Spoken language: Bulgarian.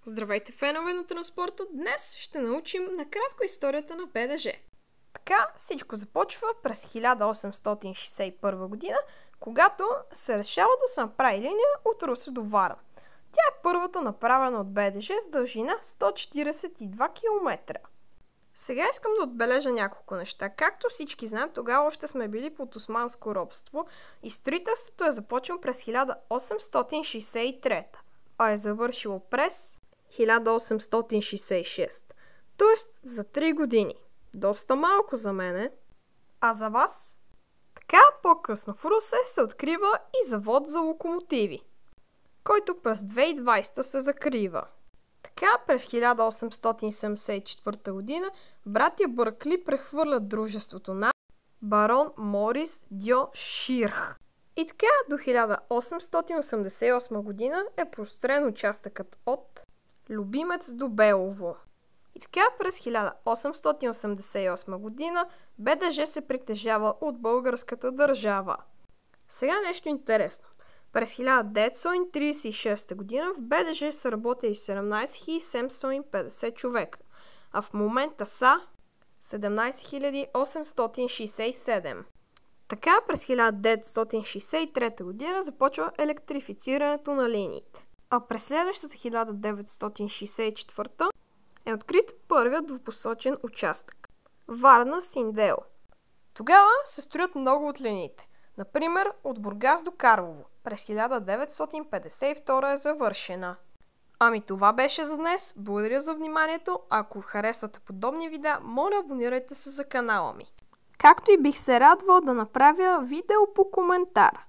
Здравейте, фенове на транспорта! Днес ще научим накратко историята на БДЖ. Така всичко започва през 1861 година, когато се решава да се направи линия от Русе до Варна. Тя е първата направена от БДЖ с дължина 142 км. Сега искам да отбележа няколко неща. Както всички знаем, тогава още сме били под османско робство и строителството е започнало през 1863, а е завършило през 1866. Тоест за 3 години. Доста малко за мене. А за вас? Така по-късно в Русе се открива и завод за локомотиви, който през 2020 се закрива. Така през 1874 година братя Бъркли прехвърлят дружеството на барон Морис дьо Ширх. И така до 1888 година е построен участъкът от Любимец до Белово. И така през 1888 година БДЖ се притежава от българската държава. Сега нещо интересно. През 1936 година в БДЖ са работили 17 750 човека, а в момента са 17 867. Така през 1963 година започва електрифицирането на линиите. А през следващата 1964 е открит първият двупосочен участък – Варна-Синдел. Тогава се строят много от линиите. Например, от Бургас до Карлово. През 1952 е завършена. Ами това беше за днес. Благодаря за вниманието. Ако харесвате подобни видеа, моля абонирайте се за канала ми. Както и бих се радвал да направя видео по коментар.